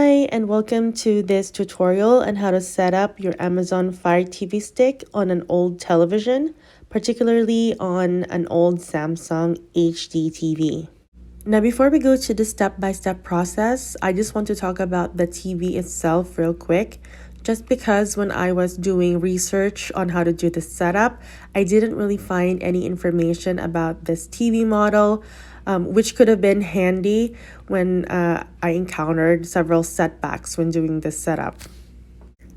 Hi, and welcome to this tutorial on how to set up your Amazon Fire TV stick on an old television, particularly on an old Samsung HDTV. Now, before we go to the step-by-step process, I just want to talk about the TV itself real quick. Just because when I was doing research on how to do the setup, I didn't really find any information about this TV model, which could have been handy when I encountered several setbacks when doing this setup.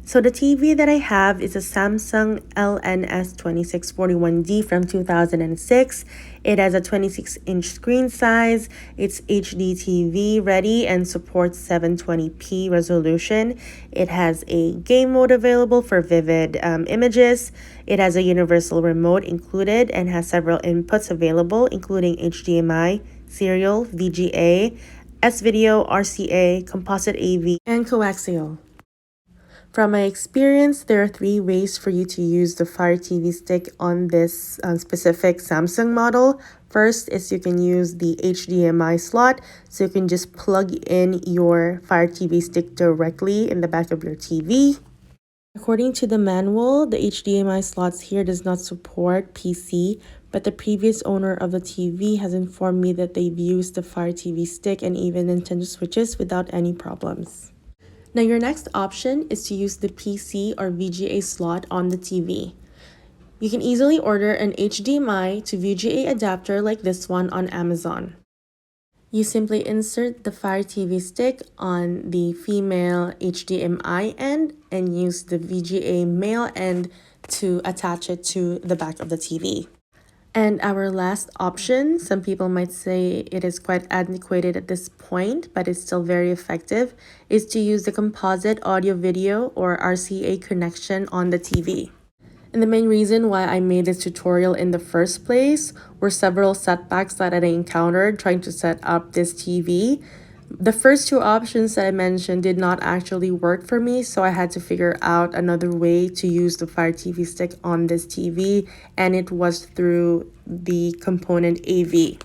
So the TV that I have is a Samsung LNS2641D from 2006. It has a 26-inch screen size. It's HDTV ready and supports 720p resolution. It has a game mode available for vivid images. It has a universal remote included and has several inputs available, including HDMI, serial, VGA, S-Video, RCA, composite AV, and coaxial. From my experience, there are 3 ways for you to use the Fire TV stick on this specific Samsung model. First is you can use the HDMI slot, so you can just plug in your Fire TV stick directly in the back of your TV. According to the manual, the HDMI slots here does not support PC, but the previous owner of the TV has informed me that they've used the Fire TV stick and even Nintendo Switches without any problems. Now, your next option is to use the PC or VGA slot on the TV. You can easily order an HDMI to VGA adapter like this one on Amazon. You simply insert the Fire TV stick on the female HDMI end and use the VGA male end to attach it to the back of the TV. And our last option, some people might say it is quite antiquated at this point, but it's still very effective, is to use the composite audio-video or RCA connection on the TV. And the main reason why I made this tutorial in the first place were several setbacks that I encountered trying to set up this TV. The first 2 options that I mentioned did not actually work for me, so I had to figure out another way to use the Fire TV stick on this TV, and it was through the component AV.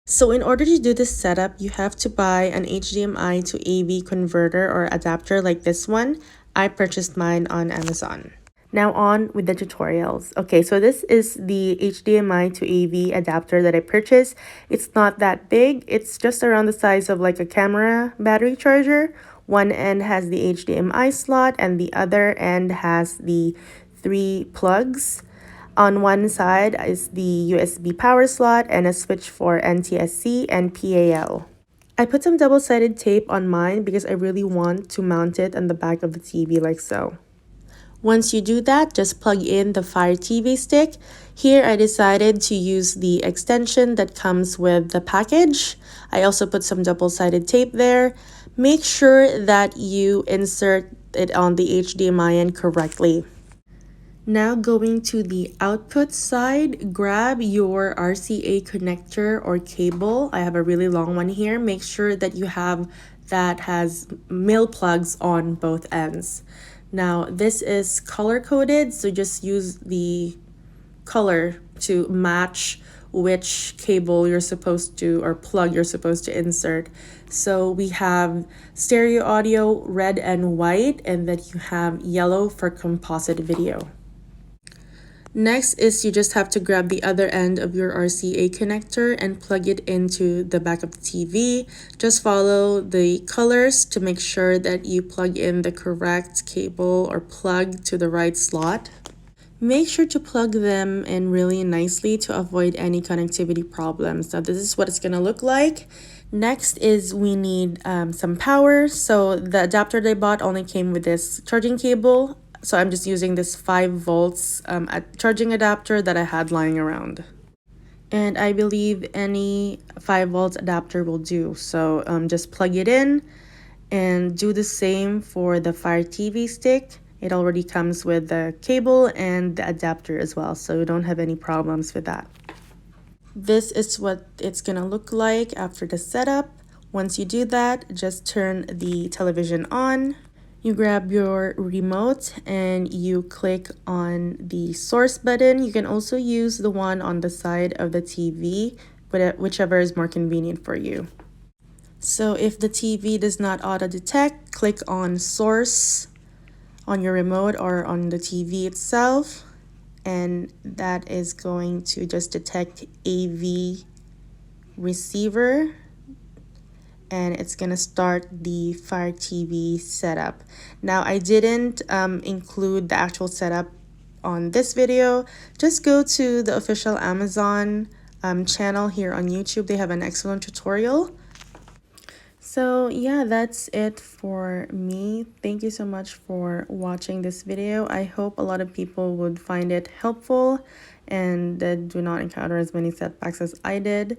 So in order to do this setup, you have to buy an HDMI to AV converter or adapter like this one. I purchased mine on Amazon. Now on with the tutorials. Okay, so this is the HDMI to AV adapter that I purchased. It's not that big. It's just around the size of like a camera battery charger. One end has the HDMI slot and the other end has the 3 plugs. On one side is the USB power slot and a switch for NTSC and PAL. I put some double-sided tape on mine because I really want to mount it on the back of the TV like so. Once you do that, just plug in the Fire TV stick. Here I decided to use the extension that comes with the package. I also put some double-sided tape there. Make sure that you insert it on the HDMI end correctly. Now going to the output side, grab your RCA connector or cable. I have a really long one here. Make sure that you have that has male plugs on both ends. Now, this is color-coded, so just use the color to match which cable you're supposed to, or plug you're supposed to insert. So we have stereo audio, red and white, and then you have yellow for composite video. Next is you just have to grab the other end of your RCA connector and plug it into the back of the TV. Just follow the colors to make sure that you plug in the correct cable or plug to the right slot. Make sure to plug them in really nicely to avoid any connectivity problems. Now this is what it's going to look like. Next is we need some power. So the adapter that I bought only came with this charging cable. So I'm just using this 5 volts charging adapter that I had lying around. And I believe any 5 volts adapter will do. So just plug it in and do the same for the Fire TV stick. It already comes with the cable and the adapter as well, so you don't have any problems with that. This is what it's gonna look like after the setup. Once you do that, just turn the television on. You grab your remote and you click on the source button. You can also use the one on the side of the TV, but whichever is more convenient for you. So if the TV does not auto detect, click on source on your remote or on the TV itself, and that is going to just detect AV receiver, and it's gonna start the FireTV setup. Now I didn't include the actual setup on this video. Just go to the official Amazon channel here on YouTube. They have an excellent tutorial. So yeah, that's it for me. Thank you so much for watching this video. I hope a lot of people would find it helpful and that do not encounter as many setbacks as I did.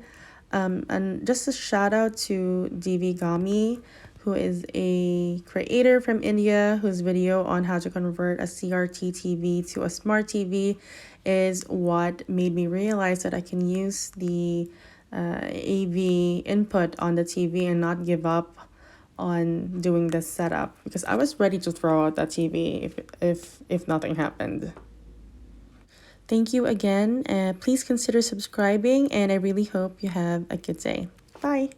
And just a shout out to DV Gami, who is a creator from India, whose video on how to convert a CRT TV to a smart TV is what made me realize that I can use the AV input on the TV and not give up on doing this setup, because I was ready to throw out that TV if nothing happened. Thank you again. Please consider subscribing, and I really hope you have a good day. Bye.